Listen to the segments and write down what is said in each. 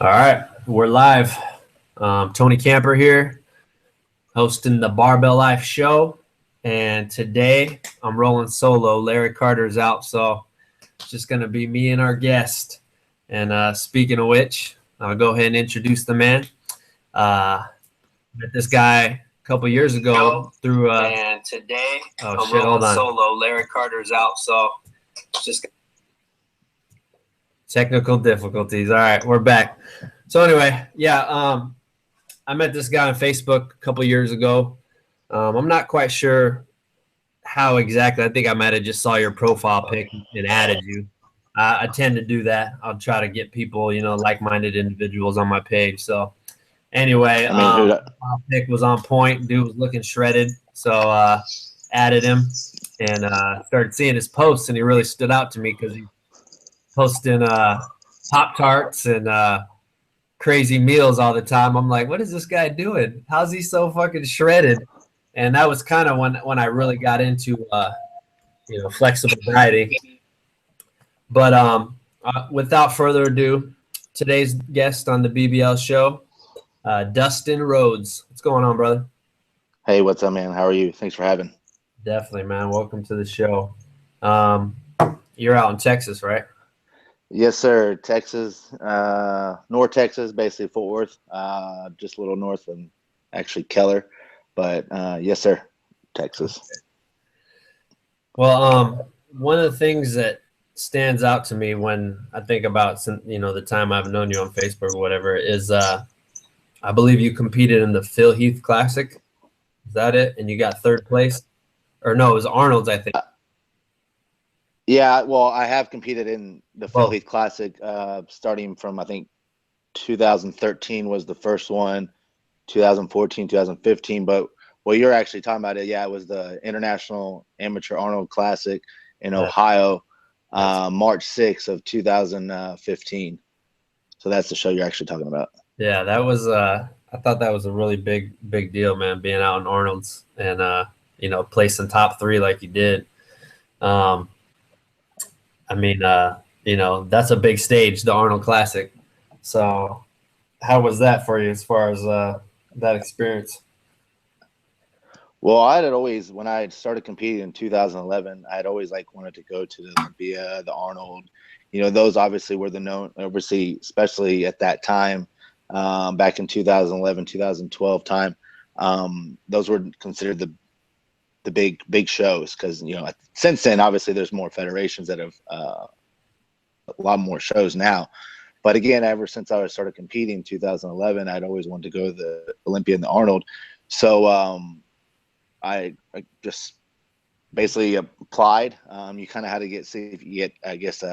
All right, we're live. Tony Camper here, hosting the Barbell Life show. And today I'm rolling solo. Larry Carter's out, so it's just going to be me and our guest. And speaking of which, I'll go ahead and introduce the man. Met this guy a couple years ago through. And today I'm rolling hold on. solo. Larry Carter's out, so it's just Technical difficulties. All right, we're back. So anyway, yeah, I met this guy on Facebook a couple years ago. I'm not quite sure how exactly. I think I might have just saw your profile pic and added you. I tend to do that. I'll try to get people, like-minded individuals on my page. So anyway, my pic was on point. Dude was looking shredded. So added him and started seeing his posts, and he really stood out to me because he posting Pop-Tarts and crazy meals all the time. I'm like, what is this guy doing? How's he so fucking shredded? And that was kind of when I really got into flexible dieting. But without further ado, today's guest on the BBL show, Dustin Rhoads. What's going on, brother? Hey, what's up, man? How are you? Thanks for having. Definitely, man. Welcome to the show. You're out in Texas, right? Yes, sir. Texas, North Texas, basically Fort Worth, just a little north of actually Keller. But yes, sir, Texas. Well, one of the things that stands out to me when I think about, the time I've known you on Facebook or whatever is I believe you competed in the Phil Heath Classic. Is that it? And you got third place? Or no, it was Arnold's, I think. Yeah, well, I have competed in the Phil Heath Classic starting from, I think, 2013 was the first one, 2014, 2015. But what you're actually talking about, it was the International Amateur Arnold Classic in Ohio, March 6th of 2015. So that's the show you're actually talking about. Yeah, that was I thought that was a really big deal, man, being out in Arnold's and placing top 3 like you did. That's a big stage, the Arnold Classic. So how was that for you as far as that experience? Well, I had always, when I had started competing in 2011, I had always wanted to go to the Olympia, the Arnold. Those obviously were the known, obviously, especially at that time, back in 2011, 2012 time. Those were considered the big shows because, since then, obviously, there's more federations that have a lot more shows now. But again, ever since I started competing in 2011, I'd always wanted to go to the Olympia and the Arnold. So I just basically applied. You kind of had to see if you get, I guess,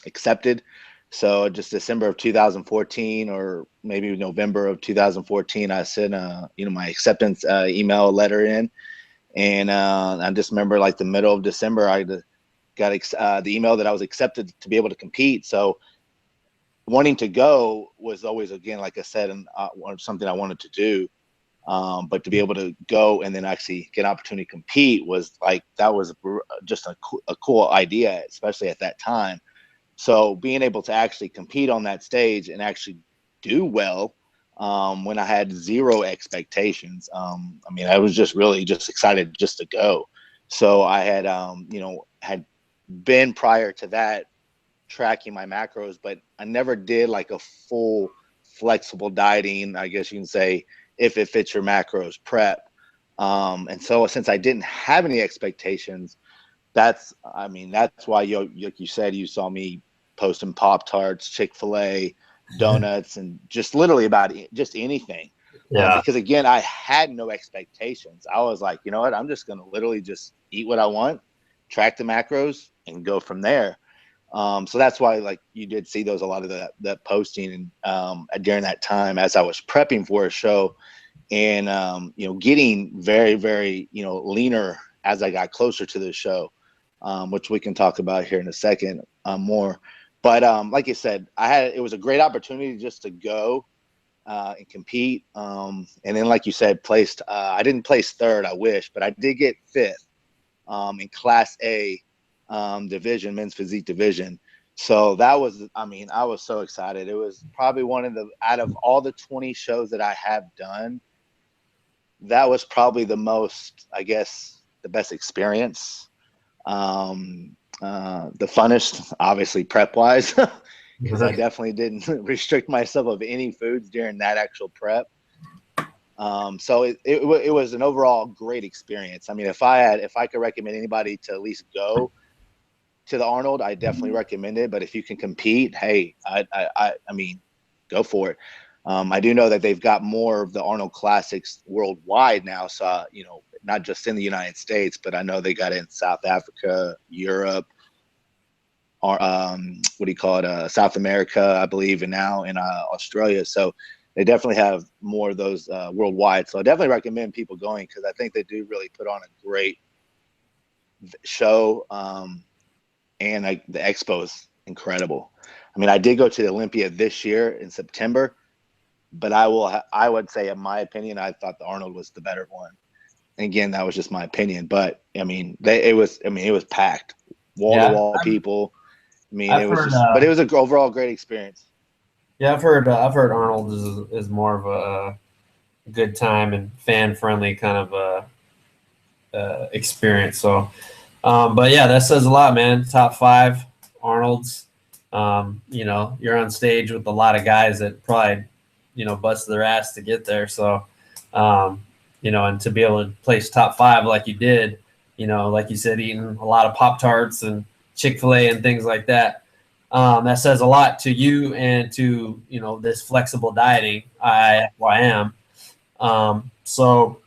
accepted. So just December of 2014 or maybe November of 2014, I sent my acceptance email letter in. And I just remember the middle of December, I got the email that I was accepted to be able to compete. So wanting to go was always, again, like I said, and something I wanted to do. But to be able to go and then actually get an opportunity to compete was that was just a cool idea, especially at that time. So being able to actually compete on that stage and actually do well when I had zero expectations, I was just really just excited just to go. So I had, had been prior to that tracking my macros, but I never did a full flexible dieting, I guess you can say, if it fits your macros prep. And so since I didn't have any expectations, that's why like you said, you saw me posting Pop-Tarts, Chick-fil-A, donuts, and just literally about just anything. Because again, I had no expectations. I was like, you know what, I'm just going to literally just eat what I want, track the macros, and go from there. So that's why you did see a lot of that posting and during that time as I was prepping for a show and getting very, very leaner as I got closer to the show, which we can talk about here in a second more. But like I said, it was a great opportunity just to go and compete. And then, like you said, placed. I didn't place third, I wish, but I did get 5th in Class A division, men's physique division. So that was, I mean, I was so excited. It was probably one of the, out of all the 20 shows that I have done, that was probably the most, I guess, the best experience. The funnest, obviously, prep wise, because I definitely didn't restrict myself of any foods during that actual prep. So it was an overall great experience. I mean, if I could recommend anybody to at least go to the Arnold, I definitely recommend it. But if you can compete, hey, I mean, go for it. I do know that they've got more of the Arnold Classics worldwide now. So, you know, not just in the United States, but I know they got it in South Africa, Europe, or what do you call it? South America, I believe, and now in Australia. So they definitely have more of those worldwide. So I definitely recommend people going, because I think they do really put on a great show. And the expo is incredible. I mean, I did go to the Olympia this year in September, but I would say, in my opinion, I thought the Arnold was the better one. And again, that was just my opinion, but I mean, it was packed, wall to wall people. I mean, it was but it was an overall great experience. Yeah, I've heard Arnold is more of a good time and fan friendly kind of experience. So, but yeah, that says a lot, man. Top 5 Arnold's. You know, you're on stage with a lot of guys that probably, you know, busted their ass to get there. So, you know, and to be able to place top 5 like you did, you know, like you said, eating a lot of Pop-Tarts and Chick-fil-A and things like that. That says a lot to you and to, you know, this flexible dieting I am. So,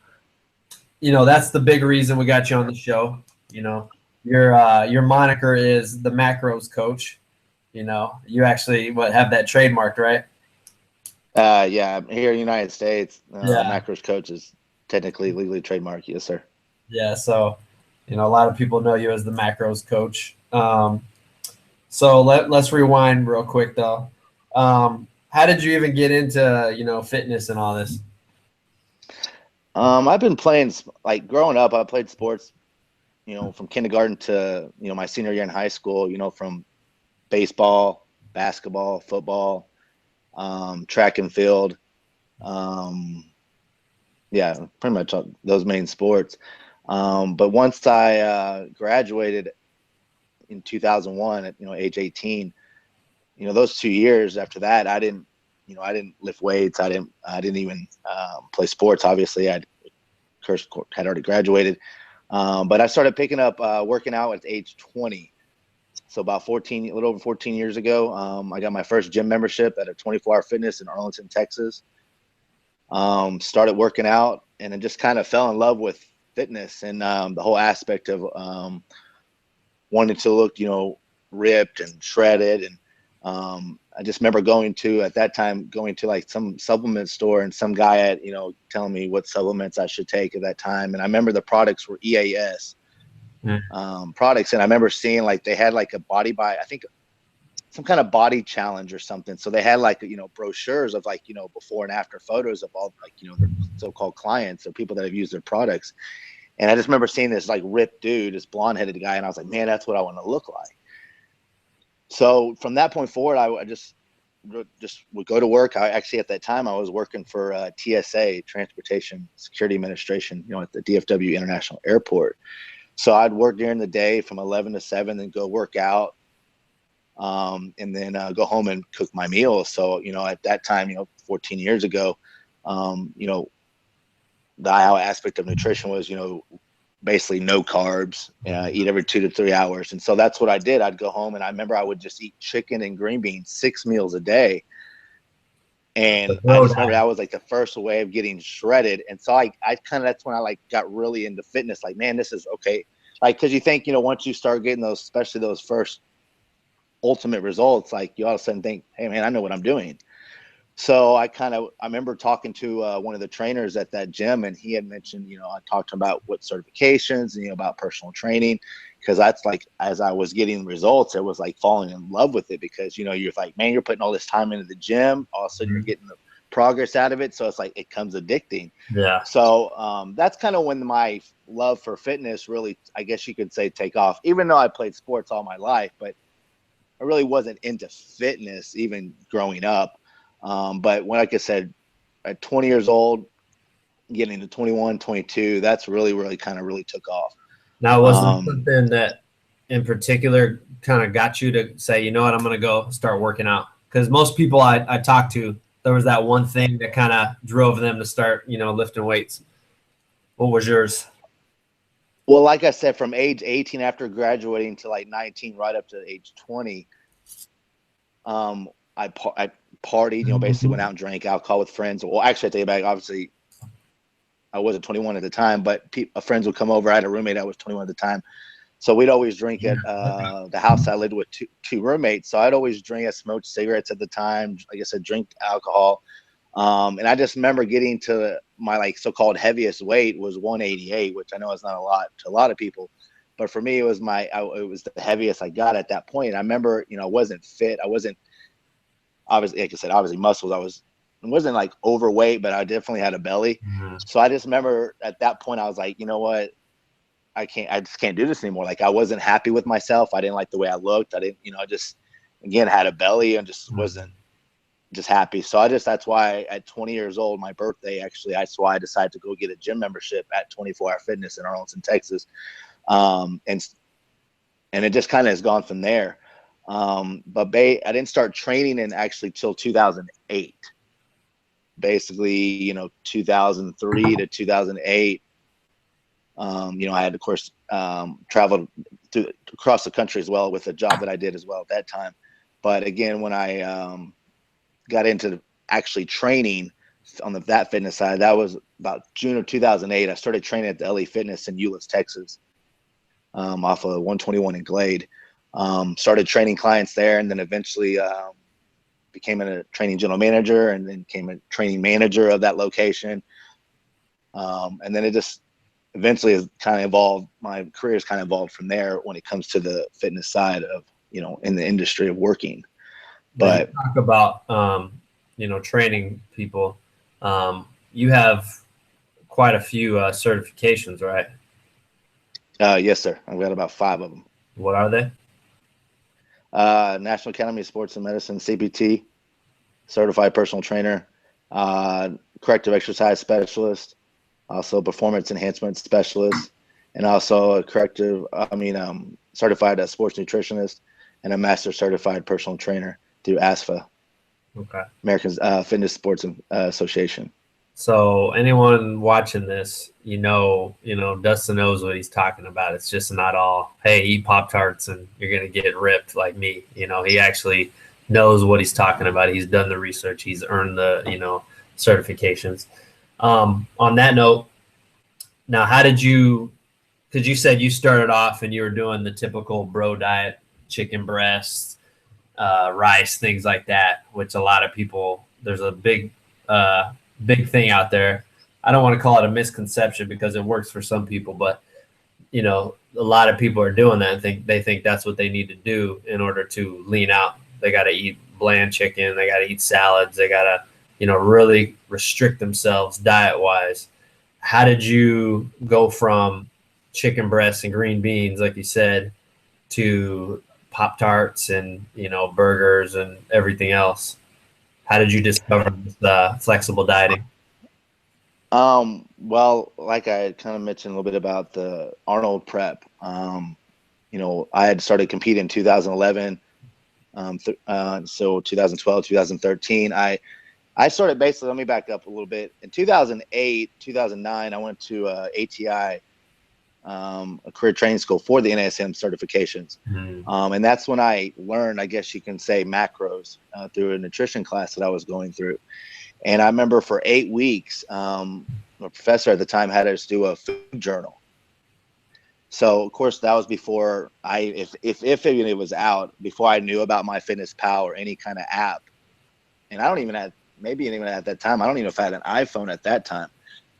you know, that's the big reason we got you on the show. You know, your moniker is the Macros Coach. You know, you actually have that trademarked, right? Yeah, here in the United States, Macros Coach is technically legally trademarked. Yes, sir. Yeah, so, you know, a lot of people know you as the Macros Coach. So let's rewind real quick though. How did you even get into, you know, fitness and all this? I've been playing, like, growing up, I played sports, you know, from kindergarten to, you know, my senior year in high school, you know, from baseball, basketball, football, track and field. Yeah, pretty much those main sports. But once I graduated in 2001 at, you know, age 18, you know, those 2 years after that, I didn't lift weights. I didn't even play sports. Obviously, had already graduated. But I started picking up working out at age 20. So about a little over 14 years ago, I got my first gym membership at a 24-hour fitness in Arlington, Texas. Started working out, and then just kind of fell in love with fitness and the whole aspect of wanting to look, you know, ripped and shredded. And I just remember going to like some supplement store, and some guy at, you know, telling me what supplements I should take at that time. And I remember the products were EAS products. And I remember seeing, like, they had like I think some kind of body challenge or something. So they had, like, you know, brochures of, like, you know, before and after photos of all, like, you know, their so-called clients or people that have used their products. And I just remember seeing this, like, ripped dude, this blonde headed guy. And I was like, man, that's what I want to look like. So from that point forward, I just would go to work. I actually, at that time, I was working for TSA, Transportation Security Administration, you know, at the DFW International Airport. So I'd work during the day from 11 to 7, and go work out, and then go home and cook my meals. So, you know, at that time, you know, 14 years ago, you know, the aspect of nutrition was, you know, basically no carbs, eat every 2 to 3 hours. And so that's what I did. I'd go home, and I remember I would just eat chicken and green beans 6 meals a day. And I just remember that was like the first way of getting shredded. And so I kind of, that's when I, like, got really into fitness. Like, man, this is okay. Like, cause you think, you know, once you start getting those, especially those first ultimate results, like, you all of a sudden think, hey man, I know what I'm doing. So I remember talking to one of the trainers at that gym, and he had mentioned, you know, I talked about what certifications and, you know, about personal training. Cause that's, like, as I was getting results, it was like falling in love with it, because, you know, you're like, man, you're putting all this time into the gym. All of a sudden you're getting the progress out of it. So it's like, it comes addicting. Yeah. So that's kind of when my love for fitness really, I guess you could say, take off, even though I played sports all my life. But really wasn't into fitness even growing up. But when, like I said, at 20 years old, getting to 21, 22, that's really kind of really took off. Now, was there something that in particular kind of got you to say, you know what, I'm going to go start working out? Because most people I talked to, there was that one thing that kind of drove them to start, you know, lifting weights. What was yours? Well, like I said, from age 18 after graduating to like 19, right up to age 20, I partied, you know, basically went out and drank alcohol with friends. Well, actually, I take it back. Obviously, I wasn't 21 at the time, but friends would come over. I had a roommate that was 21 at the time. So we'd always drink at the house I lived with two roommates. So I'd always drink. I smoked cigarettes at the time. Like I said, drink alcohol. And I just remember getting to my like so-called heaviest weight was 188, which I know is not a lot to a lot of people. But for me, it was it was the heaviest I got at that point. I remember, you know, I wasn't fit. I wasn't, obviously, like I said, obviously muscles. I wasn't like overweight, but I definitely had a belly. So I just remember at that point, I was like, you know what? I just can't do this anymore. Like I wasn't happy with myself. I didn't like the way I looked. I didn't, you know, I just, again, had a belly and just wasn't just happy. So that's why at 20 years old, my birthday, actually, that's why I decided to go get a gym membership at 24 Hour Fitness in Arlington, Texas. And it just kind of has gone from there. But I didn't start training in actually till 2008. Basically, you know, 2003 to 2008. You know, I had, of course, traveled across the country as well with a job that I did as well at that time. But again, when I got into actually training on that fitness side, that was about June of 2008. I started training at the LA Fitness in Euless, Texas, off of 121 in Glade. Started training clients there, and then eventually became a training general manager, and then became a training manager of that location. And then it just eventually has kind of evolved. My career has kind of evolved from there when it comes to the fitness side of, you know, in the industry of working. But you talk about, you know, training people. You have quite a few certifications, right? Yes, sir. I've got about 5 of them. What are they? National Academy of Sports and Medicine, CPT, certified personal trainer, corrective exercise specialist, also performance enhancement specialist, and also a certified sports nutritionist, and a master certified personal trainer through ASFA, American Fitness Sports Association. So anyone watching this, you know, Dustin knows what he's talking about. It's just not all, hey, eat Pop-Tarts and you're going to get ripped like me. You know, he actually knows what he's talking about. He's done the research. He's earned the, you know, certifications. On that note, now, how did you, because you said you started off and you were doing the typical bro diet, chicken breasts, rice, things like that, which a lot of people, there's a big thing out there. I don't want to call it a misconception because it works for some people, but you know, a lot of people are doing that and they think that's what they need to do in order to lean out. They got to eat bland chicken. They got to eat salads. They got to, you know, really restrict themselves diet wise. How did you go from chicken breasts and green beans, like you said, to Pop-Tarts and, you know, burgers and everything else? How did you discover the flexible dieting? Well, like I kind of mentioned a little bit about the Arnold prep. You know, I had started competing in 2011. So 2012, 2013, I started basically, let me back up a little bit. In 2008, 2009, I went to ATI, a career training school for the NASM certifications. And that's when I learned, I guess you can say, macros through a nutrition class that I was going through. And I remember for 8 weeks, a professor at the time had us do a food journal. So, of course, that was before if it was out, before I knew about MyFitnessPal or any kind of app. And I don't even have, maybe even at that time, I don't even know if I had an iPhone at that time.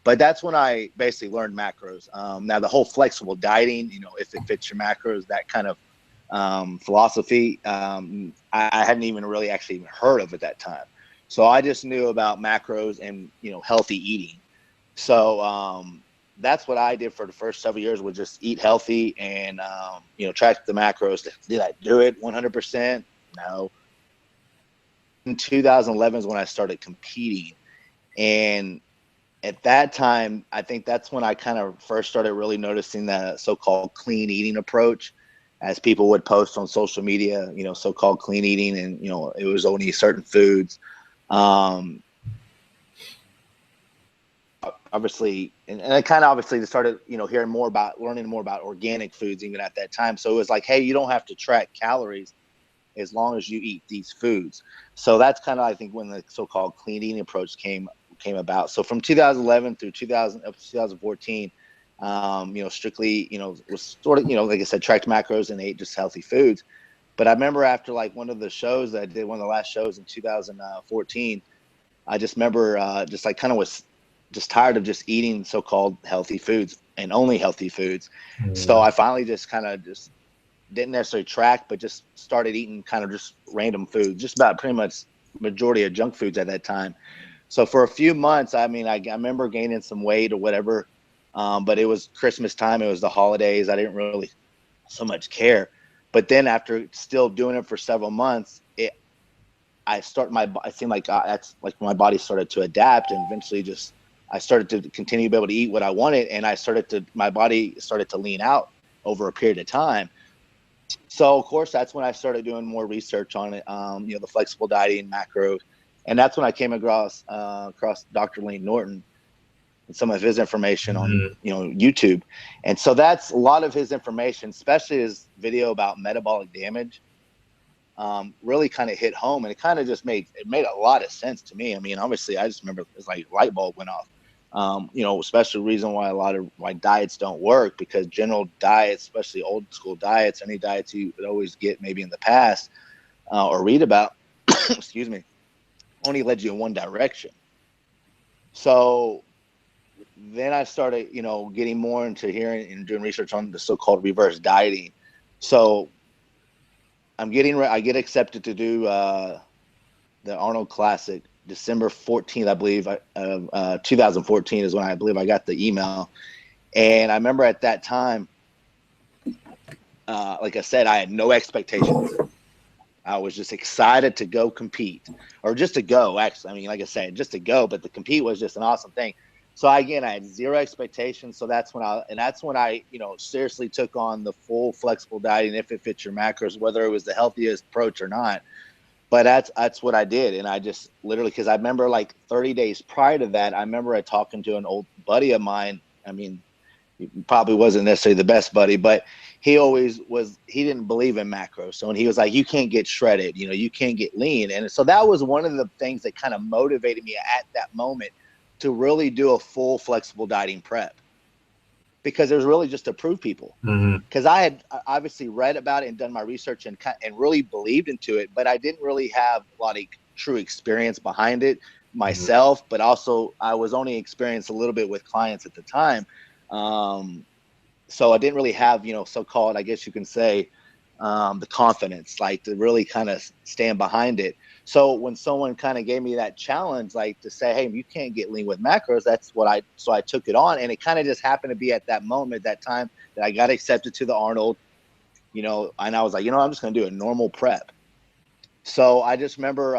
But that's when I basically learned macros. Now, the whole flexible dieting, you know, if it fits your macros, that kind of philosophy, I hadn't even really actually even heard of at that time. So I just knew about macros and, you know, healthy eating. So that's what I did for the first several years, was just eat healthy and, you know, track the macros. Did I do it 100%? No. In 2011 is when I started competing. And at that time, I think that's when I kind of first started really noticing the so-called clean eating approach, as people would post on social media, you know, so-called clean eating, and, you know, it was only certain foods. Obviously, and I kind of obviously started, you know, learning more about organic foods even at that time. So it was like, hey, you don't have to track calories as long as you eat these foods. So that's kind of, I think, when the so-called clean eating approach came about. So from 2011 through 2014, you know, strictly, you know, was sort of, you know, like I said, tracked macros and ate just healthy foods. But I remember after like one of the shows that I did, one of the last shows in 2014, I just remember just like kind of was just tired of just eating so-called healthy foods and only healthy foods. So I finally just kind of just didn't necessarily track, but just started eating kind of just random food, just about pretty much majority of junk foods at that time. So for a few months, I mean, I remember gaining some weight or whatever, but it was Christmas time. It was the holidays. I didn't really so much care. But then after still doing it for several months, it seemed like that's like my body started to adapt, and eventually just I started to continue to be able to eat what I wanted, and my body started to lean out over a period of time. So of course, that's when I started doing more research on it, you know, the flexible dieting, macros, and that's when I came across Dr. Lane Norton and some of his information on, you know, YouTube. And so that's a lot of his information, especially his video about metabolic damage, really kind of hit home, and it kind of just made a lot of sense to me. I mean, obviously, I just remember it's like light bulb went off. You know, especially reason why a lot of diets don't work, because general diets, especially old school diets, any diets you would always get maybe in the past or read about, excuse me, only led you in one direction. So then I started, you know, getting more into hearing and doing research on the so-called reverse dieting. So I get accepted to do the Arnold Classic December 14th, I believe, 2014 is when I believe I got the email. And I remember at that time, like I said, I had no expectations. I was just excited to go compete, or just to go, actually. I mean, like I said, just to go, but the compete was just an awesome thing. So again, I had zero expectations. So that's when I, you know, seriously took on the full flexible dieting, if it fits your macros, whether it was the healthiest approach or not. But that's what I did. And I just literally, because I remember like 30 days prior to that, I remember talking to an old buddy of mine. I mean, he probably wasn't necessarily the best buddy, but he didn't believe in macros. So, and he was like, you can't get shredded, you know, you can't get lean. And so that was one of the things that kind of motivated me at that moment to really do a full flexible dieting prep, because it was really just to prove people. Because I had obviously read about it and done my research and really believed into it, but I didn't really have a lot of true experience behind it myself. But also I was only experienced a little bit with clients at the time. So I didn't really have, you know, so-called, I guess you can say, the confidence, like to really kind of stand behind it. So when someone kind of gave me that challenge, like to say, hey, you can't get lean with macros, so I took it on. And it kind of just happened to be at that moment, that time, that I got accepted to the Arnold, you know, and I was like, you know, I'm just going to do a normal prep. So I just remember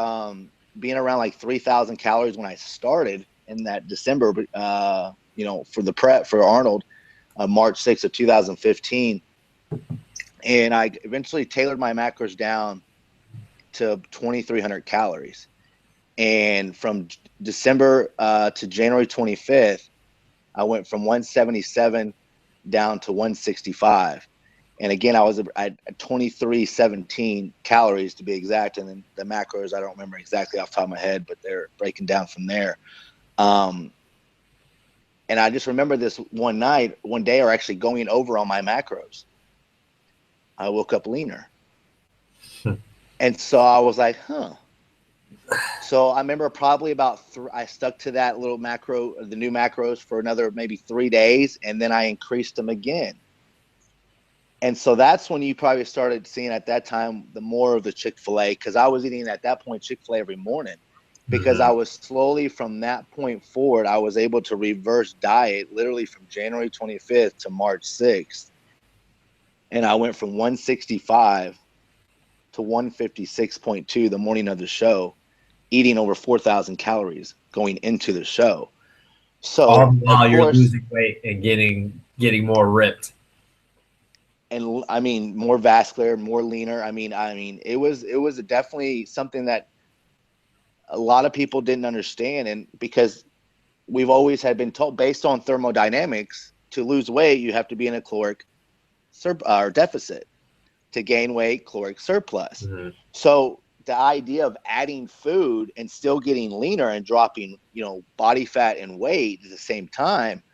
being around like 3,000 calories when I started in that December, you know, for the prep for Arnold, March 6th of 2015. And I eventually tailored my macros down to 2,300 calories. And from December to January 25th, I went from 177 down to 165. And again, I was at 2,317 calories to be exact. And then the macros, I don't remember exactly off the top of my head, but they're breaking down from there. And I just remember this one day, or actually going over on my macros, I woke up leaner. And so I was like, huh. So I remember probably I stuck to that little macro, the new macros, for another maybe 3 days. And then I increased them again. And so that's when you probably started seeing at that time the more of the Chick-fil-A, because I was eating at that point Chick-fil-A every morning, because I was slowly from that point forward, I was able to reverse diet literally from January 25th to March 6th. And I went from 165 to 156.2 the morning of the show, eating over 4,000 calories going into the show. So all the while of you're course, losing weight and getting more ripped. and I mean, more vascular, more leaner. I mean, it was definitely something that a lot of people didn't understand. And because we've always had been told, based on thermodynamics, to lose weight, you have to be in a caloric deficit. To gain weight, caloric surplus. Mm-hmm. So the idea of adding food and still getting leaner and dropping, body fat and weight at the same time,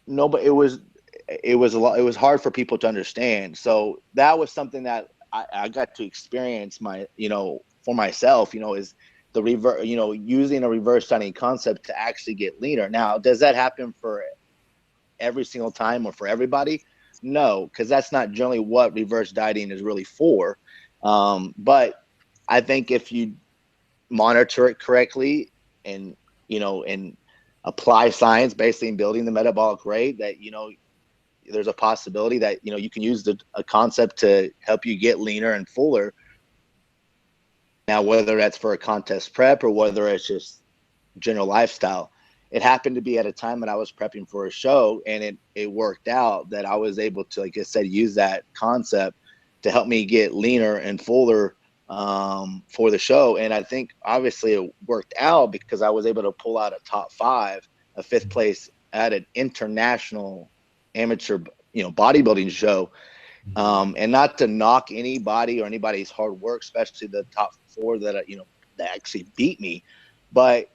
no, but it was hard for people to understand. So that was something that I got to experience for myself, is the reverse, using a reverse dieting concept to actually get leaner. Now, does that happen for every single time or for everybody? No, because that's not generally what reverse dieting is really for. But I think if you monitor it correctly and, and apply science basically in building the metabolic rate, that, there's a possibility that, you can use a concept to help you get leaner and fuller. Now, whether that's for a contest prep or whether it's just general lifestyle. It happened to be at a time when I was prepping for a show, and it worked out that I was able to, like I said, use that concept to help me get leaner and fuller for the show. And I think obviously it worked out because I was able to pull out a top 5, a 5th place at an international amateur, bodybuilding show. And not to knock anybody or anybody's hard work, especially the top 4 that actually beat me, but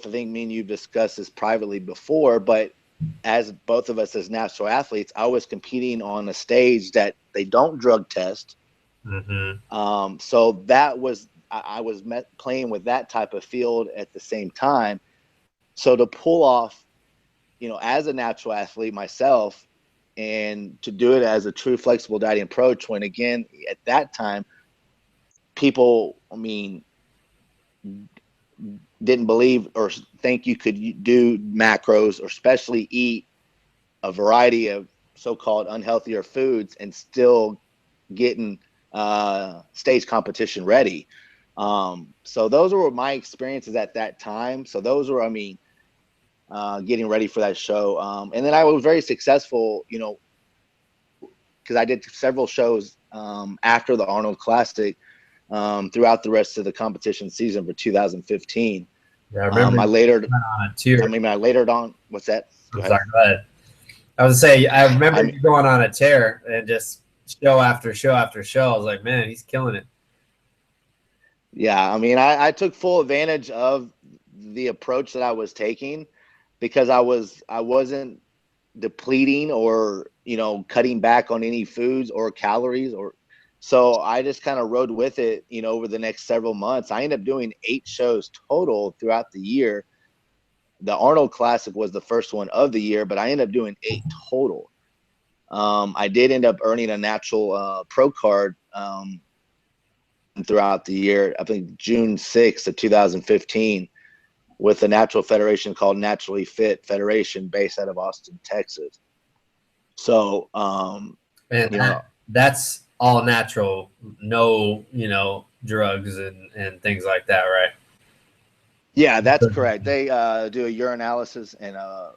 I think me and you've discussed this privately before, but as both of us as natural athletes, I was competing on a stage that they don't drug test. Mm-hmm. So that was, I was playing with that type of field at the same time. So to pull off, as a natural athlete myself, and to do it as a true flexible dieting approach, when again, at that time, people, didn't believe or think you could do macros or especially eat a variety of so-called unhealthier foods and still getting stage competition ready. So those were my experiences at that time. So those were, getting ready for that show. And then I was very successful, because I did several shows after the Arnold Classic throughout the rest of the competition season for 2015. Yeah, I remember. I later on a tier. I later on. What's that? Go ahead. I was saying, I remember you going on a tear and just show after show after show. I was like, man, he's killing it. Yeah, I took full advantage of the approach that I was taking because I wasn't depleting or cutting back on any foods or calories so I just kind of rode with it, over the next several months. I ended up doing 8 shows total throughout the year. The Arnold Classic was the first one of the year, but I ended up doing 8 total. I did end up earning a natural pro card throughout the year. I think June 6th of 2015 with a natural federation called Naturally Fit Federation based out of Austin, Texas. So, that's all natural, no, drugs and things like that, right? Yeah, that's correct. They do a urinalysis and a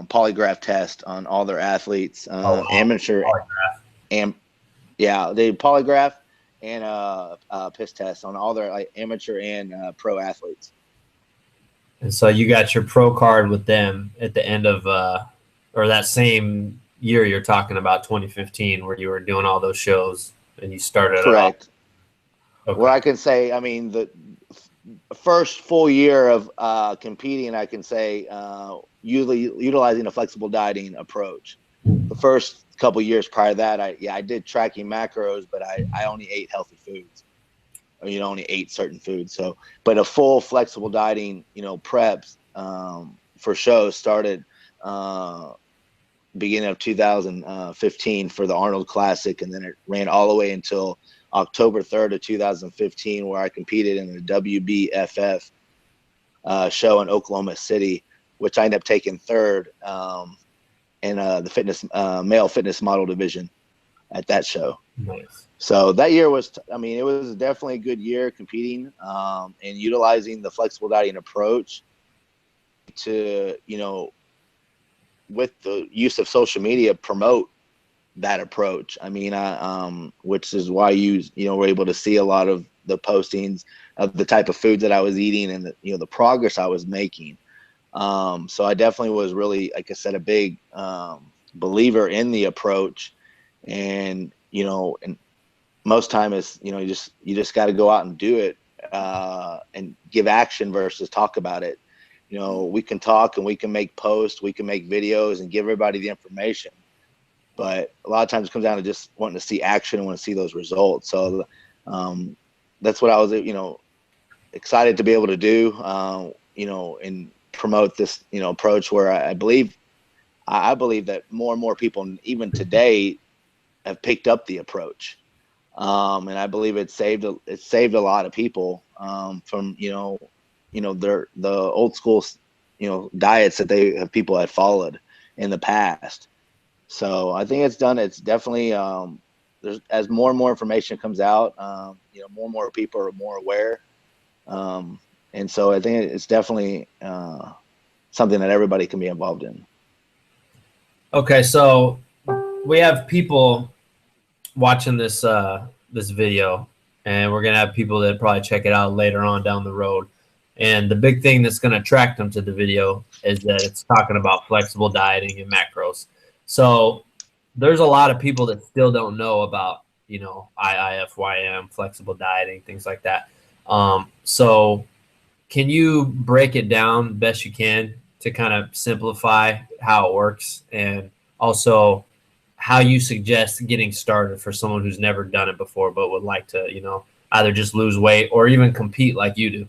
polygraph test on all their athletes, amateur, they polygraph and PES test on all their amateur and pro athletes. And so you got your pro card with them at the end of, or that same year you're talking about, 2015, where you were doing all those shows and you started. Correct. Okay. Well, I can say, the first full year of competing, I can say, usually utilizing a flexible dieting approach. The first couple years prior to that, I did tracking macros, but I only ate healthy foods. Or only ate certain foods. So, but a full flexible dieting, preps for shows started beginning of 2015 for the Arnold Classic, and then it ran all the way until October 3rd of 2015, where I competed in the WBFF show in Oklahoma City, which I ended up taking 3rd in the fitness male fitness model division at that show. Nice. So that year was, I mean, it was definitely a good year competing and utilizing the flexible dieting approach to, you know, with the use of social media, promote that approach. I mean, which is why you know, were able to see a lot of the postings of the type of foods that I was eating and the, you know, the progress I was making. So I definitely was really, like I said, a big believer in the approach. And, you know, and most time is, you know, you just got to go out and do it and give action versus talk about it. You know, we can talk and we can make posts, we can make videos and give everybody the information, but a lot of times it comes down to just wanting to see action and want to see those results. So that's what I was, you know, excited to be able to do, you know, and promote this, you know, approach where I believe that more and more people, even today, have picked up the approach. And I believe it saved a lot of people from, you know, the old school, you know, diets that people had followed in the past. So I think it's definitely, as more and more information comes out, you know, more and more people are more aware. And so I think it's definitely something that everybody can be involved in. Okay, so we have people watching this this video, and we're gonna have people that probably check it out later on down the road. And the big thing that's gonna attract them to the video is that it's talking about flexible dieting and macros. So there's a lot of people that still don't know about, you know, IIFYM, flexible dieting, things like that. So can you break it down best you can to kind of simplify how it works, and also how you suggest getting started for someone who's never done it before but would like to, you know, either just lose weight or even compete like you do?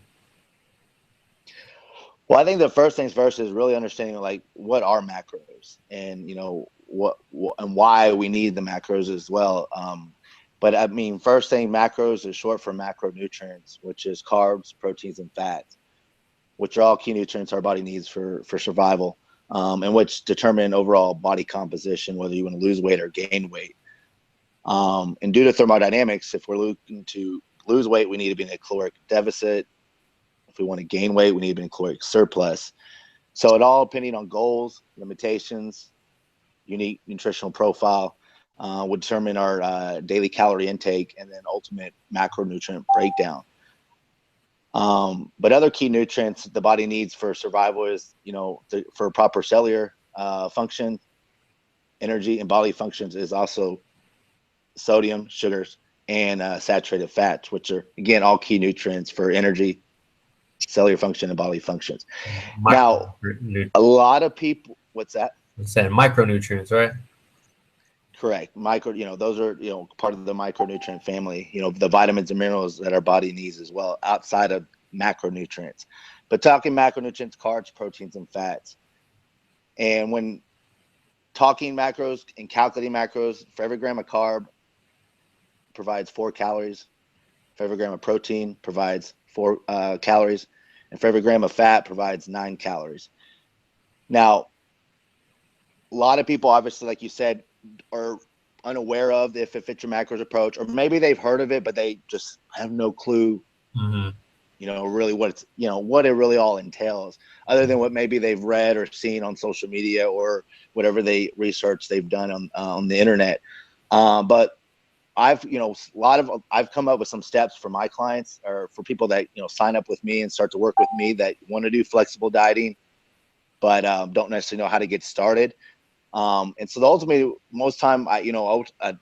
Well, I think the first things first is really understanding, like, what are macros, and, you know, what and why we need the macros as well. But I mean, first thing, macros is short for macronutrients, which is carbs, proteins, and fats, which are all key nutrients our body needs for survival, and which determine overall body composition, whether you want to lose weight or gain weight. And due to thermodynamics, if we're looking to lose weight, we need to be in a caloric deficit. If we want to gain weight, we need to be in caloric surplus. So it all depending on goals, limitations, unique nutritional profile, would determine our daily calorie intake and then ultimate macronutrient breakdown. But other key nutrients the body needs for survival is, you know, for proper cellular function, energy, and bodily functions is also sodium, sugars, and saturated fats, which are, again, all key nutrients for energy, cellular function, and bodily functions. Now, a lot of people, what's that? It's saying micronutrients, right? Correct. You know, those are, you know, part of the micronutrient family, you know, the vitamins and minerals that our body needs as well, outside of macronutrients. But talking macronutrients, carbs, proteins, and fats. And when talking macros and calculating macros, for every gram of carb provides 4 calories. For every gram of protein provides 4 calories. And for every gram of fat provides 9 calories. Now, a lot of people, obviously, like you said, are unaware of the Fit Your Macros approach, or maybe they've heard of it, but they just have no clue, you know, really what it's, you know, what it really all entails, other than what maybe they've read or seen on social media or whatever research they've done on the internet. But I've, you know, I've come up with some steps for my clients, or for people that, you know, sign up with me and start to work with me that want to do flexible dieting, but don't necessarily know how to get started. And so ultimately, most time, I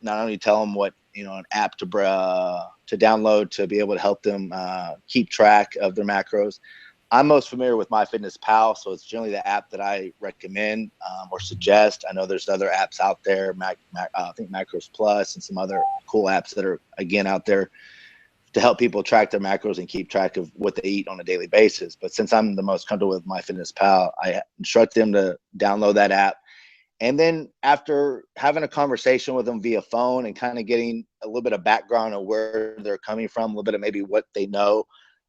not only tell them what, you know, an app to download to be able to help them keep track of their macros. I'm most familiar with MyFitnessPal, so it's generally the app that I recommend or suggest. I know there's other apps out there, I think Macros Plus and some other cool apps that are, again, out there to help people track their macros and keep track of what they eat on a daily basis. But since I'm the most comfortable with MyFitnessPal, I instruct them to download that app. And then after having a conversation with them via phone and kind of getting a little bit of background of where they're coming from, a little bit of maybe what they know,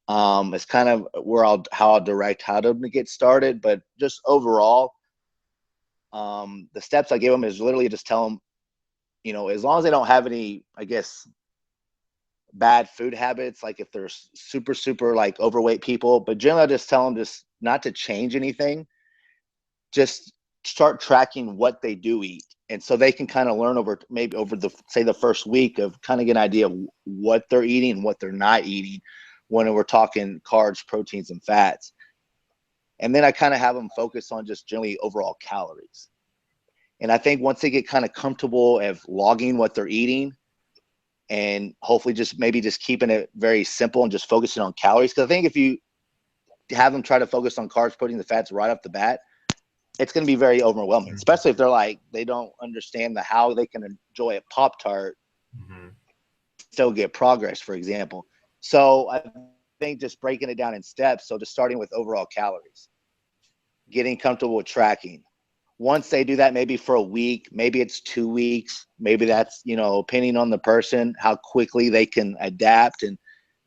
it's kind of how I'll direct how to get started. But just overall, the steps I give them is literally just tell them, you know, as long as they don't have any, I guess, bad food habits, like if they're super like overweight people. But generally I just tell them just not to change anything, just start tracking what they do eat. And so they can kind of learn over the first week of kind of get an idea of what they're eating and what they're not eating when we're talking carbs, proteins, and fats. And then I kind of have them focus on just generally overall calories. And I think once they get kind of comfortable of logging what they're eating, and hopefully just keeping it very simple and just focusing on calories. Because I think if you have them try to focus on carbs, proteins, and fats right off the bat, it's going to be very overwhelming, especially if they're like, they don't understand how they can enjoy a Pop-Tart, still get progress, for example. So I think just breaking it down in steps. So just starting with overall calories, getting comfortable with tracking. Once they do that, maybe for a week, maybe it's 2 weeks, maybe that's, depending on the person, how quickly they can adapt and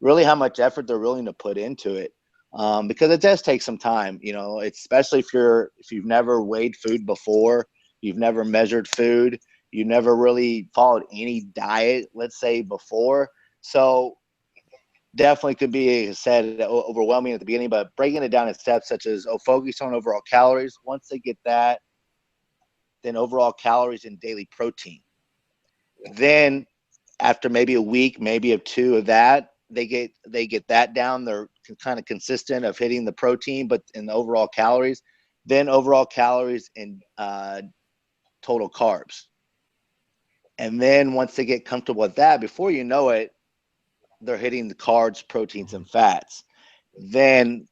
really how much effort they're willing to put into it. Because it does take some time, especially if you've never weighed food before, you've never measured food, you never really followed any diet, let's say, before. So definitely could be, as I said, overwhelming at the beginning, but breaking it down in steps such as focus on overall calories. Once they get that, then overall calories and daily protein. Then after maybe a week, maybe of 2 of that, they get that down. They're kind of consistent of hitting the protein, but in the overall calories, then overall calories and total carbs. And then once they get comfortable with that, before you know it, they're hitting the carbs, proteins, and fats. Then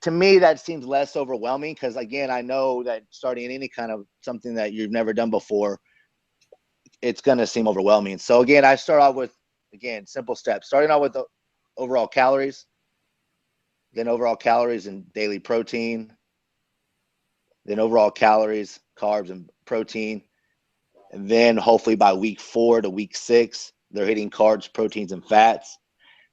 to me, that seems less overwhelming because, again, I know that starting any kind of something that you've never done before, it's going to seem overwhelming. So, again, I start out with, simple steps. Starting out with the overall calories, then overall calories and daily protein, then overall calories, carbs, and protein. And then hopefully by week 4 to week 6, they're hitting carbs, proteins, and fats.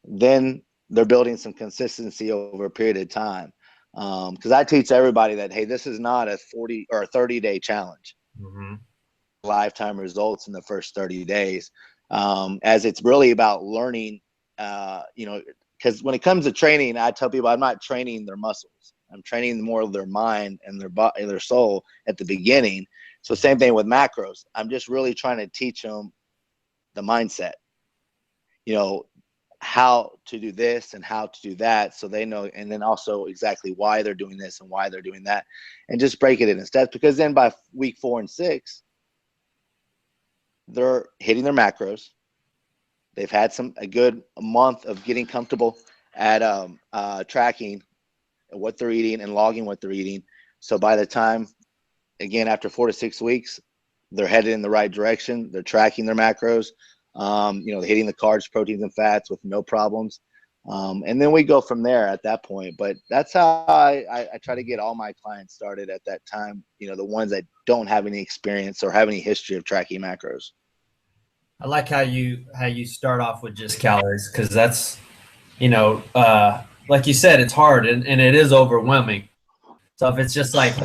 Then they're building some consistency over a period of time. Because I teach everybody that, hey, this is not a 40 or a 30-day challenge. Lifetime results in the first 30 days. As it's really about learning, because when it comes to training, I tell people I'm not training their muscles. I'm training more of their mind and their body, their soul at the beginning. So same thing with macros. I'm just really trying to teach them the mindset, how to do this and how to do that, so they know, and then also exactly why they're doing this and why they're doing that, and just break it into steps. Because then by week 4 and 6, they're hitting their macros. They've had a good month of getting comfortable at tracking what they're eating and logging what they're eating. So by the time, again, after 4 to 6 weeks, they're headed in the right direction. They're tracking their macros, hitting the carbs, proteins, and fats with no problems. And then we go from there at that point. But that's how I try to get all my clients started at that time, the ones that don't have any experience or have any history of tracking macros. I like how you start off with just calories, because that's, like you said, it's hard and it is overwhelming. So if it's just like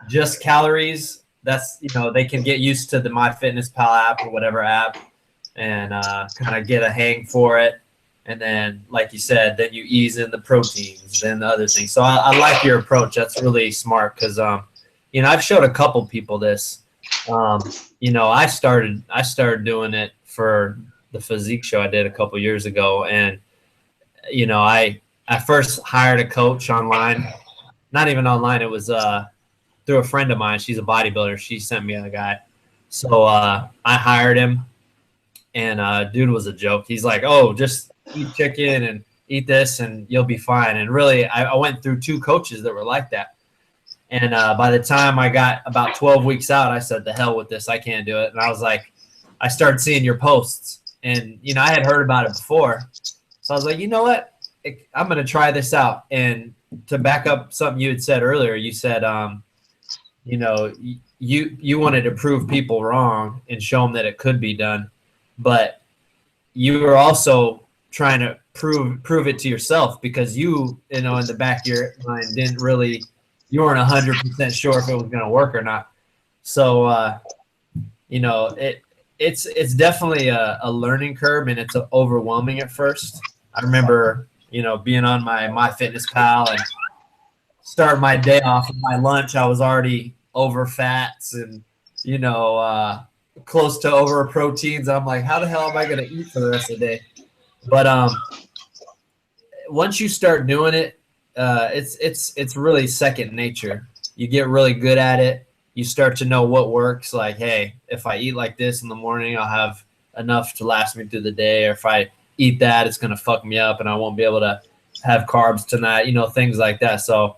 just calories, that's, they can get used to the MyFitnessPal app or whatever app and kind of get a hang for it. And then, like you said, then you ease in the proteins, then the other things. So I like your approach. That's really smart because, I've showed a couple people this. I started doing it for the Physique show I did a couple years ago. And, I first hired a coach online, not even online. It was through a friend of mine. She's a bodybuilder. She sent me a guy. So I hired him, and dude was a joke. He's like, oh, just eat chicken and eat this and you'll be fine. And really, I went through 2 coaches that were like that. And by the time I got about 12 weeks out, I said, the hell with this. I can't do it. And I was like, I started seeing your posts. And, I had heard about it before. So I was like, you know what? I'm going to try this out. And to back up something you had said earlier, you said, you wanted to prove people wrong and show them that it could be done. But you were also trying to prove it to yourself, because you in the back of your mind you weren't 100% sure if it was going to work or not. So it's definitely a learning curve, and it's overwhelming at first. I remember, being on my MyFitnessPal and starting my day off with my lunch. I was already over fats and, close to over proteins. I'm like, how the hell am I going to eat for the rest of the day? But once you start doing it, it's really second nature. You get really good at it. You start to know what works. Like, hey, if I eat like this in the morning, I'll have enough to last me through the day. Or if I eat that, it's going to fuck me up and I won't be able to have carbs tonight, things like that. So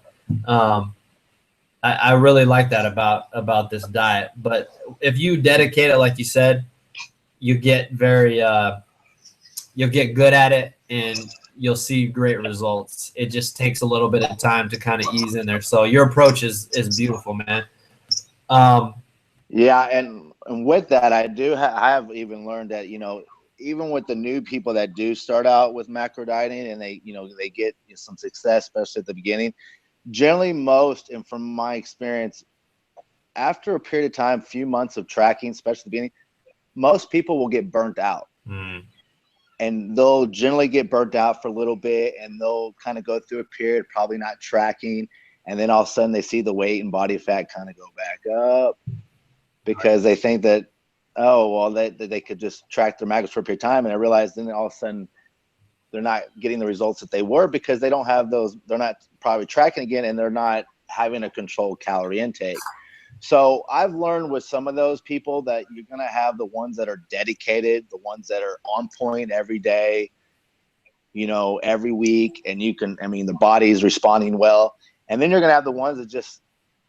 I really like that about this diet. But if you dedicate it, like you said, you get you'll get good at it and you'll see great results. It just takes a little bit of time to kind of ease in there. So your approach is beautiful, man. Yeah, and with that, I have even learned that, even with the new people that do start out with macro dieting and they get some success, especially at the beginning, generally and from my experience, after a period of time, few months of tracking, especially at the beginning, most people will get burnt out. And they'll generally get burnt out for a little bit and they'll kind of go through a period, probably not tracking. And then all of a sudden they see the weight and body fat kind of go back up because they think that, they could just track their macros for a period of time. And I realize then all of a sudden they're not getting the results that they were because they don't have those. They're not probably tracking again and they're not having a controlled calorie intake. So I've learned with some of those people that you're going to have the ones that are dedicated, the ones that are on point every day, every week. And the body is responding well. And then you're going to have the ones that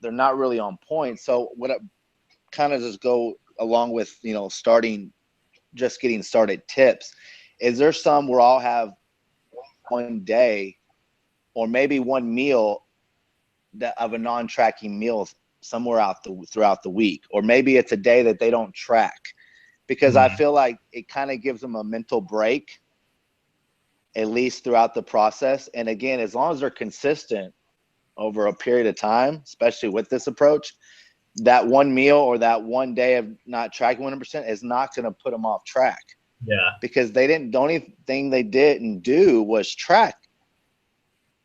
they're not really on point. So what I kind of just go along with, getting started tips, is there some where I'll have one day or maybe one meal of a non-tracking meal somewhere throughout the week, or maybe it's a day that they don't track, because I feel like it kind of gives them a mental break, at least throughout the process. And again, as long as they're consistent over a period of time, especially with this approach, that one meal or that one day of not tracking 100% is not going to put them off track. Yeah. Because the only thing they didn't do was track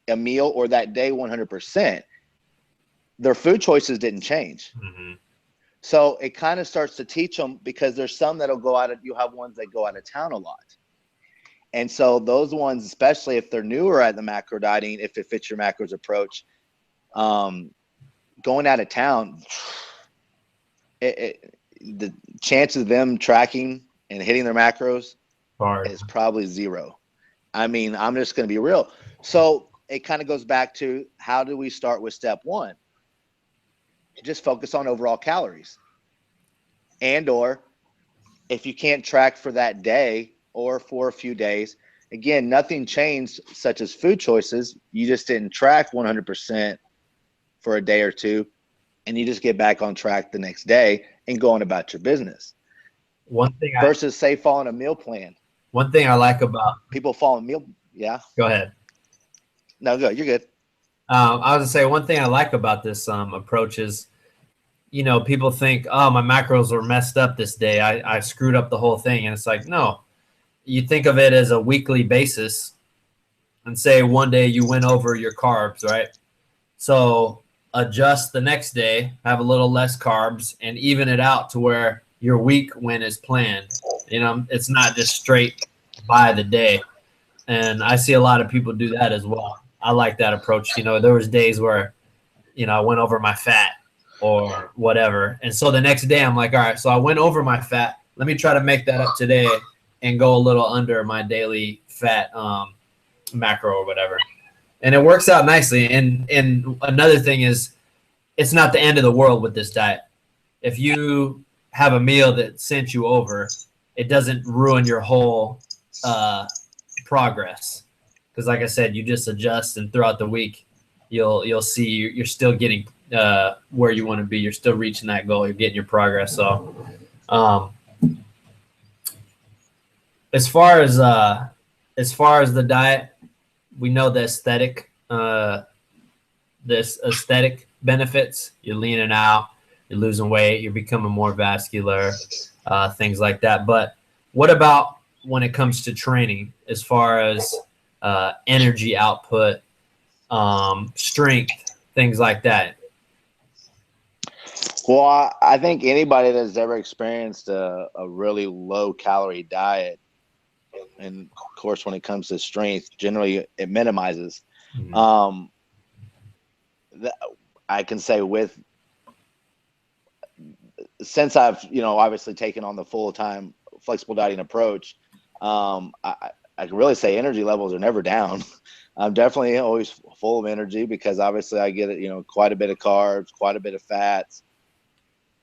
a meal or that day 100%. Their food choices didn't change. So it kind of starts to teach them, because there's some that'll you have ones that go out of town a lot. And so those ones, especially if they're newer at the macro dieting, if it fits your macros approach, going out of town, the chance of them tracking and hitting their macros is probably zero. I'm just going to be real. So it kind of goes back to, how do we start with step one? Just focus on overall calories. Or if you can't track for that day or for a few days, again, nothing changed such as food choices. You just didn't track 100% for a day or two, and you just get back on track the next day and going about your business. One thing versus say following a meal plan. One thing I like about people following meal. Yeah. Go ahead. No, go. You're good. I was gonna say, one thing I like about this approach is, people think, oh, my macros were messed up this day. I screwed up the whole thing. And it's like, no, you think of it as a weekly basis, and say one day you went over your carbs, right? So adjust the next day, have a little less carbs, and even it out to where your week went as planned. It's not just straight by the day. And I see a lot of people do that as well. I like that approach. There was days where, I went over my fat or whatever. And so the next day I'm like, all right, so I went over my fat. Let me try to make that up today and go a little under my daily fat macro or whatever. And it works out nicely. And another thing is, it's not the end of the world with this diet. If you have a meal that sent you over, it doesn't ruin your whole progress. Because like I said, you just adjust, and throughout the week, you'll see you're still getting where you want to be. You're still reaching that goal. You're getting your progress. So as far as the diet, we know the aesthetic benefits. You're leaning out. you're losing weight, you're becoming more vascular, things like that. But what about when it comes to training, as far as energy output, strength, things like that? Well, I think anybody that's ever experienced a really low calorie diet, and of course, when it comes to strength, generally it minimizes. Mm-hmm. I can say since I've, obviously taken on the full-time flexible dieting approach, I can really say energy levels are never down. I'm definitely always full of energy because obviously I get quite a bit of carbs, quite a bit of fats,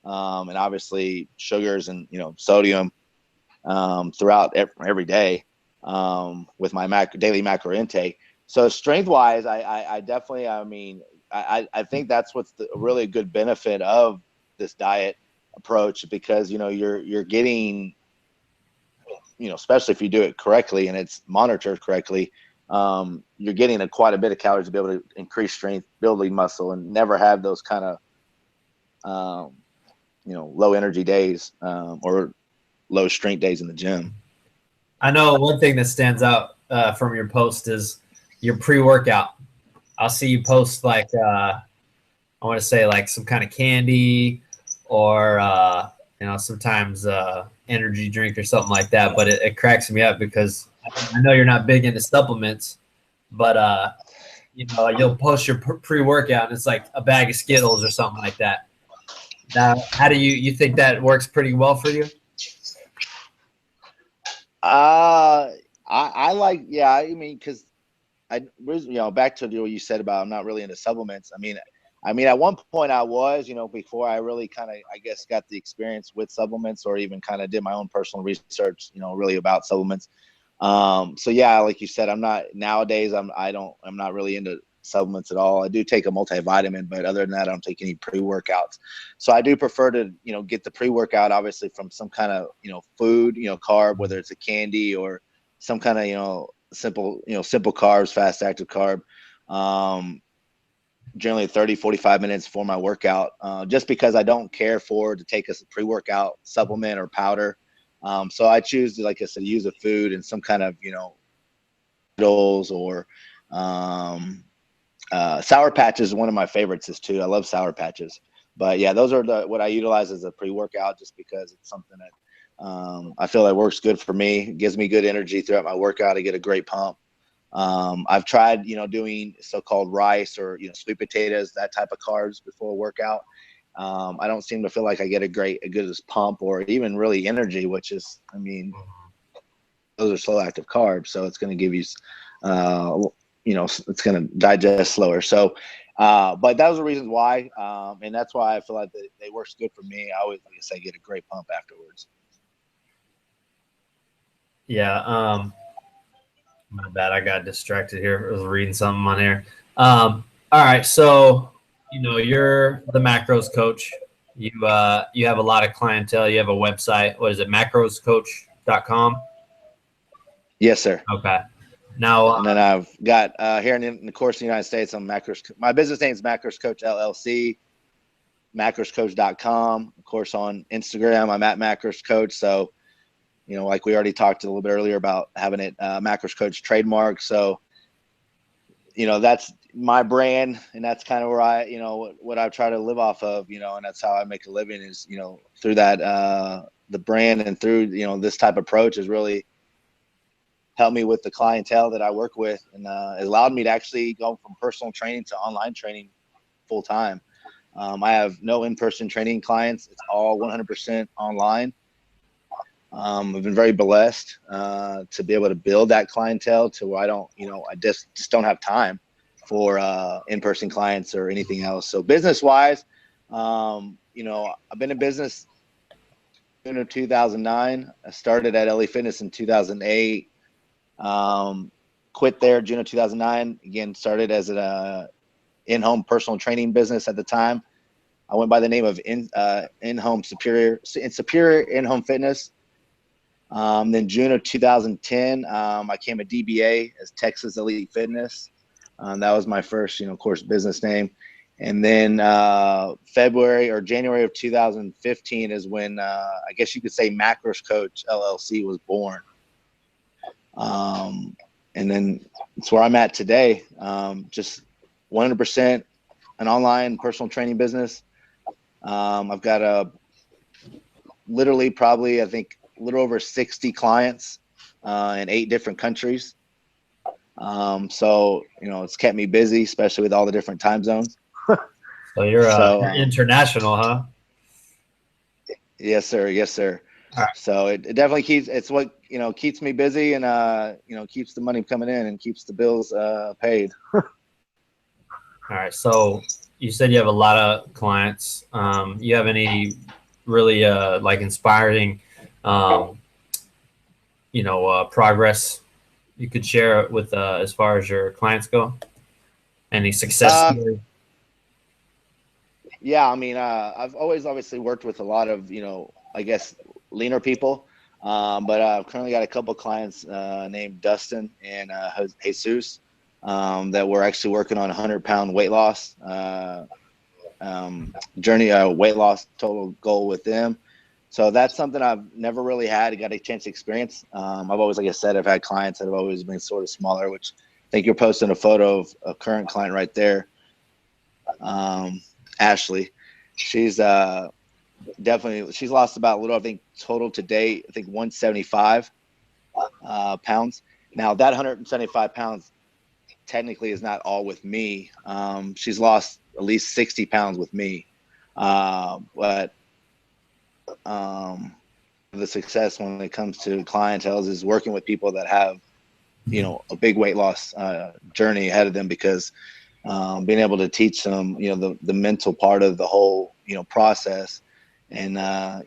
and obviously sugars and sodium throughout every day with my daily macro intake. So strength wise, I definitely, I think that's what's a really good benefit of this diet approach, because you're getting, especially if you do it correctly and it's monitored correctly, you're getting quite a bit of calories to be able to increase strength, build lean muscle, and never have those kind of low energy days or low strength days in the gym. I know one thing that stands out from your post is your pre-workout. I'll see you post like I want to say like some kind of candy or sometimes energy drink or something like that. But it cracks me up because I know you're not big into supplements, but you'll post your pre-workout and it's like a bag of Skittles or something like that. Now, how do you think that works pretty well for you? I like, yeah, I mean, because back to what you said about I'm not really into supplements. I mean, at one point I was, before I really kind of, I guess, got the experience with supplements or even kind of did my own personal research, really about supplements. So yeah, like you said, I'm not nowadays. I'm not really into supplements at all. I do take a multivitamin, but other than that, I don't take any pre-workouts. So I do prefer to, get the pre-workout obviously from some kind of, food, carb, whether it's a candy or some kind of, simple carbs, fast active carb. Generally 30, 45 minutes for my workout, just because I don't care to take a pre-workout supplement or powder. So I choose to, like I said, use a food and some kind of, or Sour Patches is one of my favorites too. I love Sour Patches. But yeah, those are what I utilize as a pre-workout, just because it's something that I feel that works good for me. It gives me good energy throughout my workout. I get a great pump. I've tried, doing so-called rice or, sweet potatoes, that type of carbs before a workout. I don't seem to feel like I get a good pump or even really energy, which is, those are slow active carbs. So it's going to give you, it's going to digest slower. So, but those are reasons why. And that's why I feel like they work good for me. I always, like I say, get a great pump afterwards. Yeah. My bad. I got distracted here. I was reading something on here. All right. So, you're the macros coach. You have a lot of clientele. You have a website. What is it? Macroscoach.com? Yes, sir. Okay. Now, and then I've got here in the course of the United States, I'm my business name is Macros Coach LLC, macroscoach.com. Of course, on Instagram, I'm at Macros Coach. So, like we already talked a little bit earlier about having it Macros Coach trademark. So, that's my brand, and that's kind of where I, what I try to live off of, and that's how I make a living is, through that, the brand, and through, this type of approach is really helped me with the clientele that I work with, and it allowed me to actually go from personal training to online training full time. I have no in-person training clients. It's all 100% online. I've been very blessed to be able to build that clientele to where I don't, I just don't have time for in-person clients or anything else. So business-wise, I've been in business in 2009. I started at LA Fitness in 2008. Quit there June of 2009. Again, started as an in-home personal training business at the time. I went by the name of in-home Superior In-Home Fitness. Then June of 2010, I became a DBA as Texas Elite Fitness. That was my first, of course, business name. And then February or January of 2015 is when I guess you could say Macros Coach LLC was born. And then it's where I'm at today. Just 100% an online personal training business. I've got literally probably, I think, a little over 60 clients in 8 different countries. So, you know, it's kept me busy, especially with all the different time zones. So you're international, huh? Yes, sir. Yes, sir. All right. So it definitely it's what, you know, keeps me busy and, you know, keeps the money coming in and keeps the bills paid. All right. So you said you have a lot of clients. You have any really like inspiring, you know, progress you could share with as far as your clients go? Any success stories? Yeah, I mean, I've always obviously worked with a lot of, you know, I guess leaner people, but I've currently got a couple clients named Dustin and Jesus that we're actually working on a 100-pound weight loss journey, weight loss total goal with them. So that's something I've never really got a chance to experience. I've always, like I said, I've had clients that have always been sort of smaller, which I think you're posting a photo of a current client right there. Ashley, she's definitely, she's lost about a little, I think total to date, I think 175 pounds. Now that 175 pounds technically is not all with me. She's lost at least 60 pounds with me. But the success when it comes to clientele is working with people that have, you know, a big weight loss journey ahead of them, because being able to teach them, you know, the mental part of the whole, you know, process, and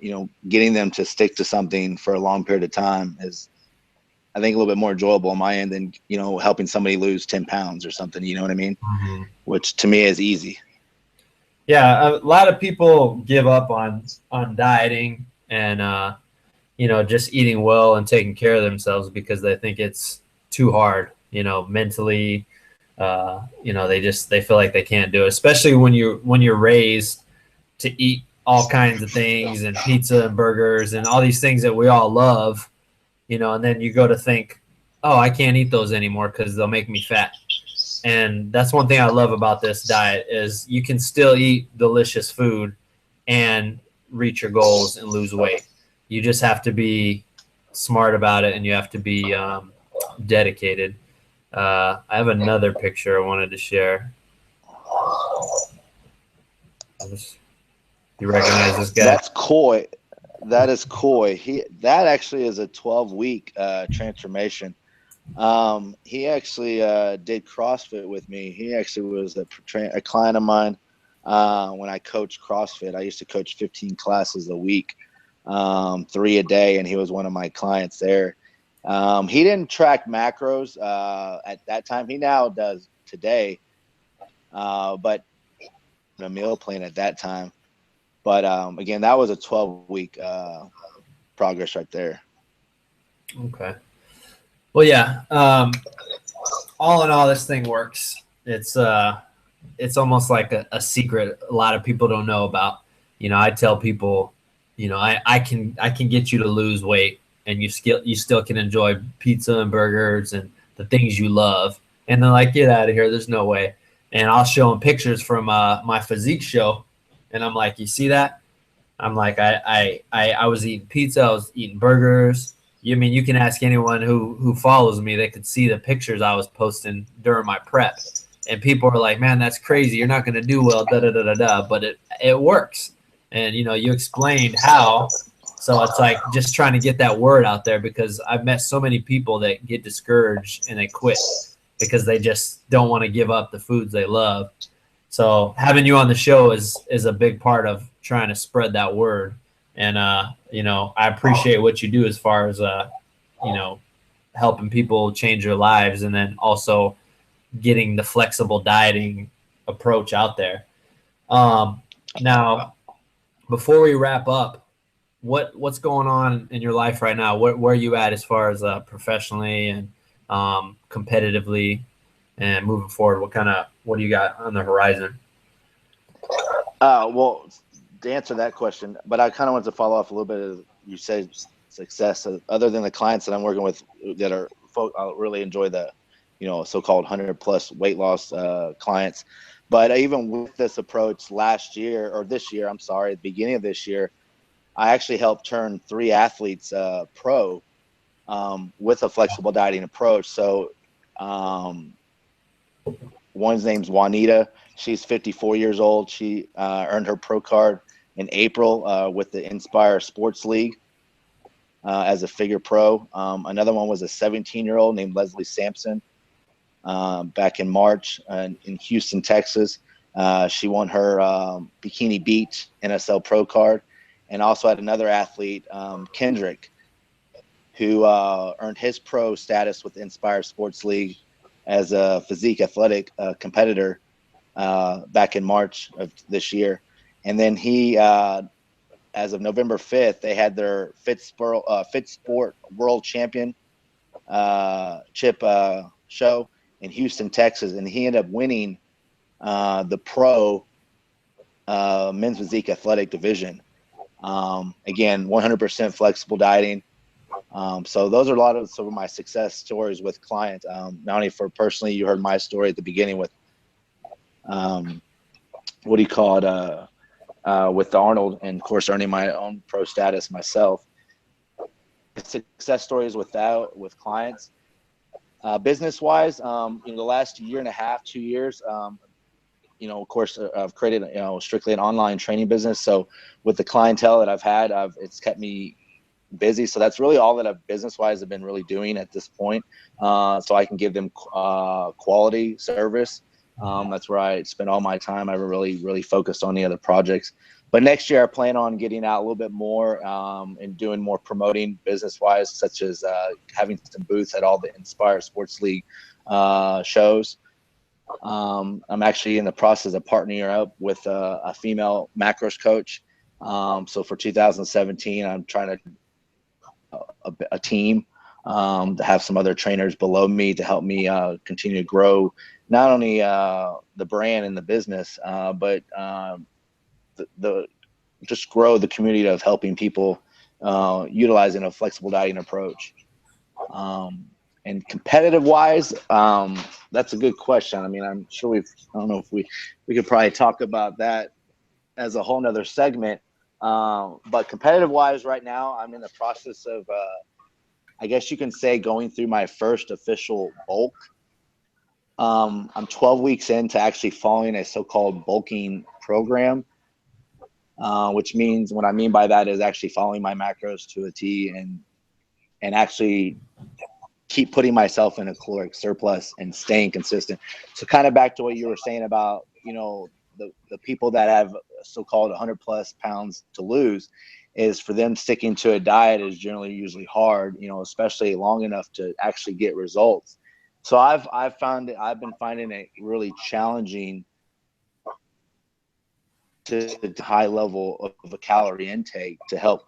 you know, getting them to stick to something for a long period of time is, I think, a little bit more enjoyable on my end than, you know, helping somebody lose 10 pounds or something, you know what I mean? Mm-hmm. Which to me is easy. Yeah, a lot of people give up on dieting and you know, just eating well and taking care of themselves because they think it's too hard, you know, mentally. You know, they feel like they can't do it, especially when you're raised to eat all kinds of things and pizza and burgers and all these things that we all love, you know, and then you go to think, oh, I can't eat those anymore because they'll make me fat. And that's one thing I love about this diet is you can still eat delicious food and reach your goals and lose weight. You just have to be smart about it and you have to be dedicated. I have another picture I wanted to share. You recognize this guy? That's Coy. That is Coy. That actually is a 12-week transformation. He actually did CrossFit with me. He actually was a client of mine when I coached CrossFit. I used to coach 15 classes a week, 3 a day, and he was one of my clients there. He didn't track macros at that time. He now does today, but a meal plan at that time. But again, that was a 12-week progress right there. Okay. Well, yeah. All in all, this thing works. It's almost like a secret a lot of people don't know about. You know, I tell people, you know, I can get you to lose weight, and you still can enjoy pizza and burgers and the things you love. And they're like, get out of here. There's no way. And I'll show them pictures from my Physique show, and I'm like, you see that? I'm like, I was eating pizza. I was eating burgers. I mean, you can ask anyone who follows me. They could see the pictures I was posting during my prep. And people are like, man, that's crazy. You're not going to do well, da-da-da-da-da. But it works. And, you know, you explained how. So it's like just trying to get that word out there, because I've met so many people that get discouraged and they quit because they just don't want to give up the foods they love. So having you on the show is a big part of trying to spread that word. And, you know, I appreciate what you do as far as, you know, helping people change their lives, and then also getting the flexible dieting approach out there. Now, before we wrap up, what's going on in your life right now? Where are you at as far as professionally and competitively and moving forward? What do you got on the horizon? Well, to answer that question, but I kind of want to follow off a little bit of you said success. Other than the clients that I'm working with that are I really enjoy the, so-called 100+ weight loss clients. But even with this approach last year or this year, I'm sorry, at the beginning of this year, I actually helped turn 3 athletes pro with a flexible dieting approach. So one's name's Juanita. She's 54 years old. She earned her pro card in April with the Nspire Sports League as a figure pro. Another one was a 17-year-old named Leslie Sampson back in March in Houston, Texas. She won her Bikini Beach NSL pro card. And also had another athlete, Kendrick, who earned his pro status with the Nspire Sports League as a physique athletic competitor back in March of this year. And then he, as of November 5th, they had their Fit Sport World Championship show in Houston, Texas. And he ended up winning the pro men's physique athletic division. Again, 100% flexible dieting. So those are a lot of some of my success stories with clients. Not only for personally, you heard my story at the beginning with, with the Arnold, and of course earning my own pro status myself. Success stories with clients. Business wise, the last year and a half, 2 years, of course, I've created, strictly an online training business. So with the clientele that I've had, it's kept me busy. So that's really all that I've business-wise have been really doing at this point. So I can give them quality service. That's where I spend all my time. I haven't really focused on the other projects. But next year I plan on getting out a little bit more and doing more promoting business-wise, such as having some booths at all the Nspire Sports League shows. I'm actually in the process of partnering up with a female macros coach. So for 2017, I'm trying to a team to have some other trainers below me to help me continue to grow not only the brand and the business, but just grow the community of helping people utilizing a flexible dieting approach. And competitive wise, that's a good question. I mean, I'm sure I don't know if we could probably talk about that as a whole nother segment. But competitive wise right now, I'm in the process of, I guess you can say, going through my first official bulk. I'm 12 weeks into actually following a so-called bulking program, which means what I mean by that is actually following my macros to a T and actually keep putting myself in a caloric surplus and staying consistent. So kind of back to what you were saying about, the people that have so-called 100+ pounds to lose, is for them sticking to a diet is generally usually hard, especially long enough to actually get results. So I've been finding it really challenging to high level of a calorie intake to help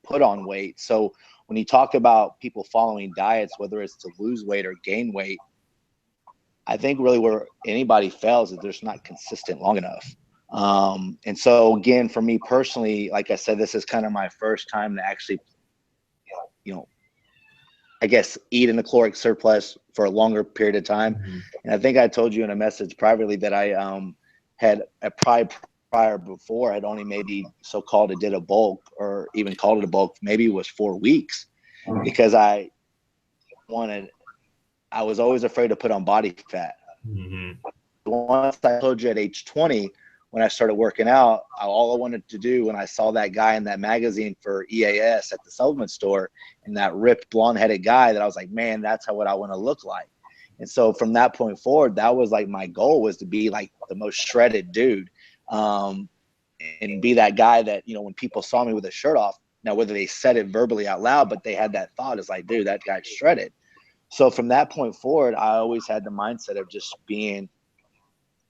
put on weight. So when you talk about people following diets, whether it's to lose weight or gain weight, I think really where anybody fails is they're just not consistent long enough. And so again, for me personally, like I said, this is kind of my first time to actually, I guess, eat in the caloric surplus for a longer period of time. Mm-hmm. And I think I told you in a message privately that I had a prior before I'd only maybe so-called did a bulk, or even called it a bulk, maybe it was 4 weeks, because I was always afraid to put on body fat. Mm-hmm. Once I told you at age 20, when I started working out, all I wanted to do when I saw that guy in that magazine for EAS at the supplement store, and that ripped blonde-headed guy, that I was like, man, that's what I want to look like. And so from that point forward, that was like my goal, was to be like the most shredded dude, and be that guy that, when people saw me with a shirt off, now whether they said it verbally out loud, but they had that thought, is like, dude, that guy's shredded. So from that point forward, I always had the mindset of just being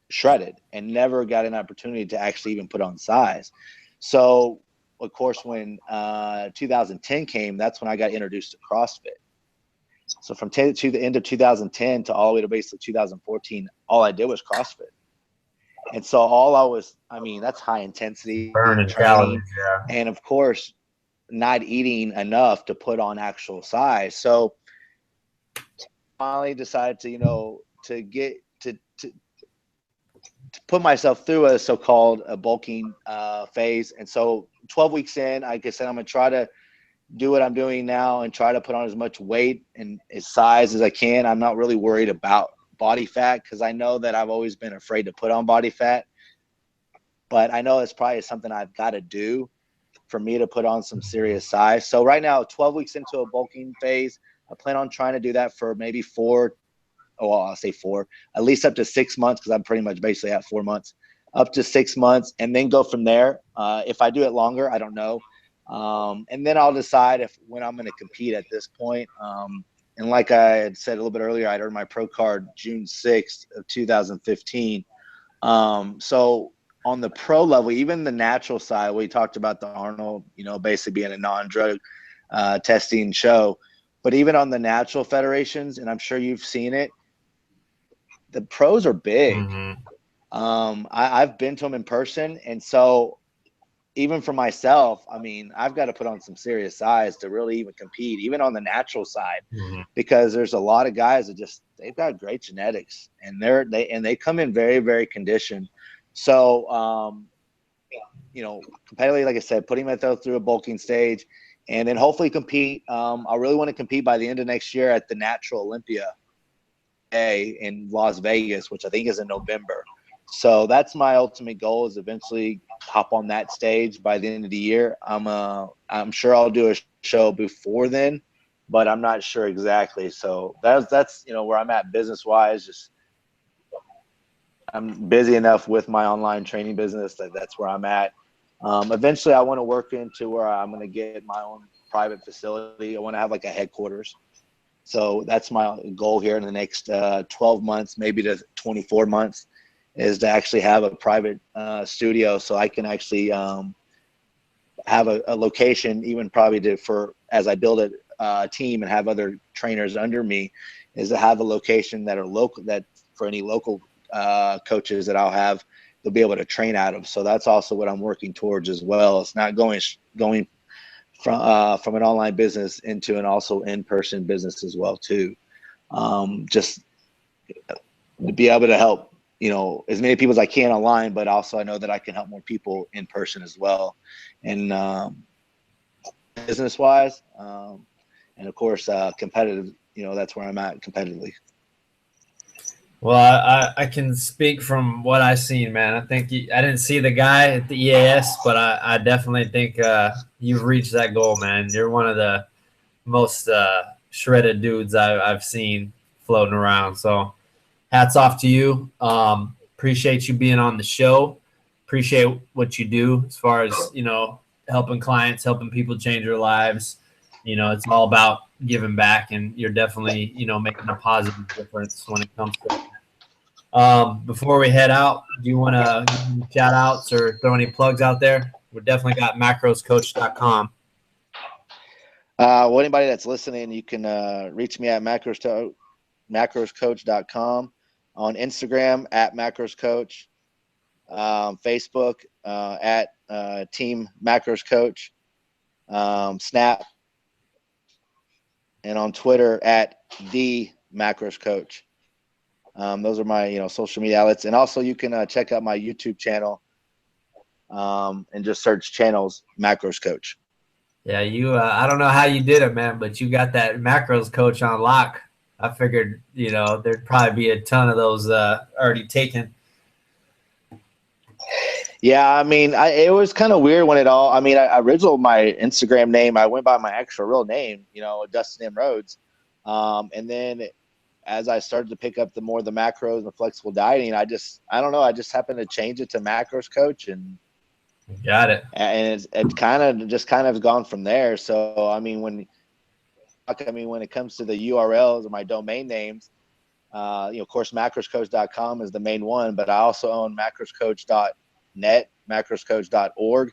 shredded, and never got an opportunity to actually even put on size. So of course, when 2010 came, that's when I got introduced to CrossFit. So from to the end of 2010 to all the way to basically 2014, all I did was CrossFit. And so that's high intensity Burning training. calories, yeah. And of course, not eating enough to put on actual size. So finally decided to, to put myself through a so-called bulking phase. And so 12 weeks in, like I said, I'm going to try to do what I'm doing now and try to put on as much weight and as size as I can. I'm not really worried about body fat because I know that I've always been afraid to put on body fat, but I know it's probably something I've got to do for me to put on some serious size. So right now, 12 weeks into a bulking phase, I plan on trying to do that for maybe I'll say 4, at least up to 6 months, because I'm pretty much basically at 4 months, up to 6 months, and then go from there. If I do it longer, I don't know. And then I'll decide when I'm going to compete at this point. And like I had said a little bit earlier, I'd earned my pro card June 6th of 2015. So on the pro level, even the natural side, we talked about the Arnold, basically being a non-drug testing show. But even on the natural federations, and I'm sure you've seen it, the pros are big. Mm-hmm. I've been to them in person. And so even for myself, I mean, I've got to put on some serious size to really even compete, even on the natural side, because there's a lot of guys that they've got great genetics, and they come in very, very conditioned. So, competitively, like I said, putting myself through a bulking stage, and then hopefully compete. I really want to compete by the end of next year at the Natural Olympia in Las Vegas, which I think is in November. So that's my ultimate goal, is eventually hop on that stage by the end of the year. I'm sure I'll do a show before then, but I'm not sure exactly. So that's where I'm at business wise. Just I'm busy enough with my online training business that's where I'm at. Eventually I want to work into where I'm going to get my own private facility. I want to have like a headquarters. So that's my goal here in the next 12 months, maybe to 24 months, is to actually have a private studio, so I can actually have a location, even probably as I build a team and have other trainers under me, is to have a location that are local, that for any local coaches that I'll have, they'll be able to train out of. So that's also what I'm working towards as well. It's not going from an online business into an also in-person business as well too. Just to be able to help as many people as I can online, but also I know that I can help more people in person as well, and business wise, and of course competitive. That's where I'm at competitively. Well, I can speak from what I've seen, man. I think I didn't see the guy at the EAS, but I definitely think you've reached that goal, man. You're one of the most shredded dudes I've seen floating around. So hats off to you. Appreciate you being on the show. Appreciate what you do as far as, helping clients, helping people change their lives. It's all about giving back, and you're definitely, making a positive difference when it comes to it. Before we head out, do you want to give any shout outs or throw any plugs out there? We've definitely got macroscoach.com. Well, anybody that's listening, you can reach me at macroscoach.com, on Instagram at macroscoach, Facebook at Team Macros Coach, Snap, and on Twitter at the Macros Coach. Those are my social media outlets, and also you can check out my YouTube channel and just search channels Macros Coach. Yeah, I don't know how you did it, man, but you got that Macros Coach on lock. I figured, there'd probably be a ton of those already taken. Yeah, I mean, it was kind of weird when original my Instagram name, I went by my actual real name, Dustin M Rhoads. And then as I started to pick up the macros and the flexible dieting, I don't know, I just happened to change it to Macros Coach, and got it. And it's kind of gone from there. So, I mean, when it comes to the URLs or my domain names, of course, macroscoach.com is the main one, but I also own macroscoach.net, macroscoach.org.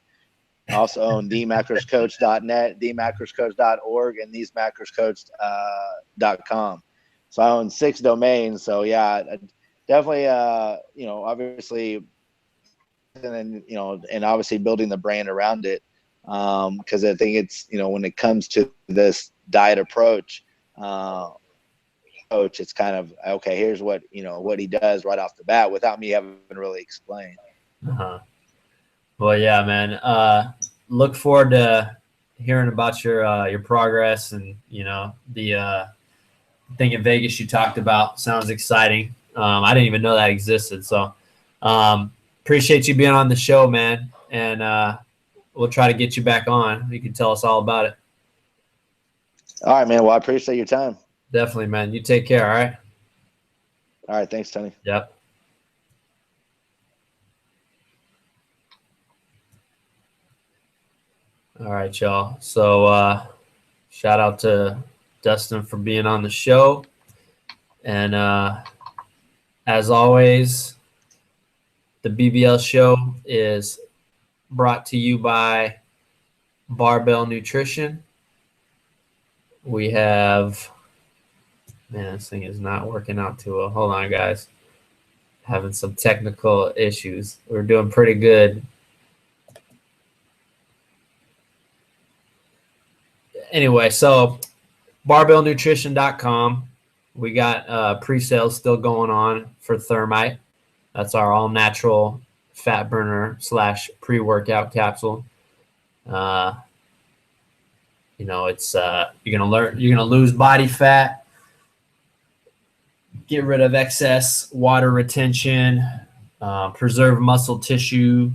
I also own themacroscoach.net, themacroscoach.org, and thesemacroscoach.com. So I own 6 domains. So yeah, definitely, obviously then, you know, and obviously building the brand around it. Because I think it's, you know, when it comes to this diet approach, coach, it's kind of, okay, here's what, you know, what he does right off the bat without me having really explained. Well, yeah, man. Look forward to hearing about your progress, and, you know, the thing in Vegas you talked about sounds exciting. I didn't even know that existed. So appreciate you being on the show, man. And we'll try to get you back on. You can tell us all about it. All right, man. Well, I appreciate your time. Definitely, man. You take care. All right. All right. Thanks, Tony. Yep. All right, y'all. So shout out to Dustin for being on the show. And as always, the BBL show is brought to you by Barbell Nutrition. We have, man, this thing is not working out too well. Hold on, guys. Having some technical issues. We're doing pretty good. Anyway, so barbellnutrition.com. We got pre-sales still going on for Thermite. That's our all-natural fat burner / pre-workout capsule. You know, it's you're gonna lose body fat, get rid of excess water retention, preserve muscle tissue,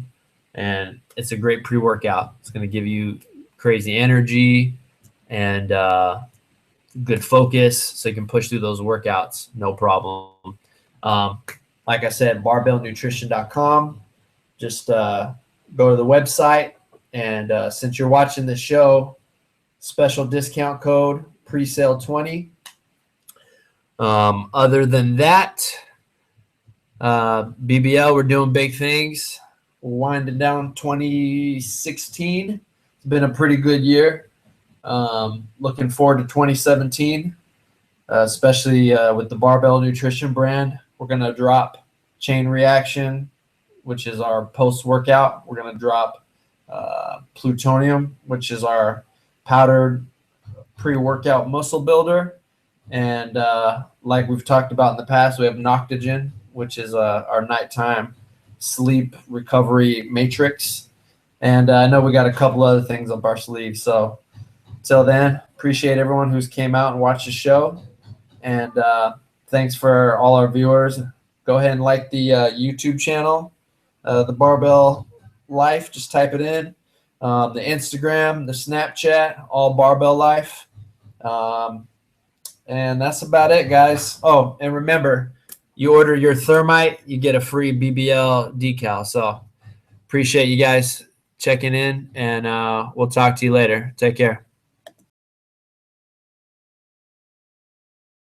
and it's a great pre-workout. It's gonna give you crazy energy and good focus, so you can push through those workouts no problem. Like I said, barbellnutrition.com. Just go to the website, and since you're watching the show, special discount code presale 20. Other than that, BBL, we're doing big things. We're winding down 2016. It's been a pretty good year. Looking forward to 2017, especially with the Barbell Nutrition brand. We're going to drop Chain Reaction, which is our post-workout. We're going to drop Plutonium, which is our powdered pre-workout muscle builder. And like we've talked about in the past, we have Noctogen, which is our nighttime sleep recovery matrix. And I know we got a couple other things up our sleeve. So till then, appreciate everyone who's came out and watched the show. And thanks for all our viewers. Go ahead and like the YouTube channel, the Barbell Life. Just type it in. The Instagram, the Snapchat, all Barbell Life. And that's about it, guys. Oh, and remember, you order your Thermite, you get a free BBL decal. So appreciate you guys checking in, and we'll talk to you later. Take care.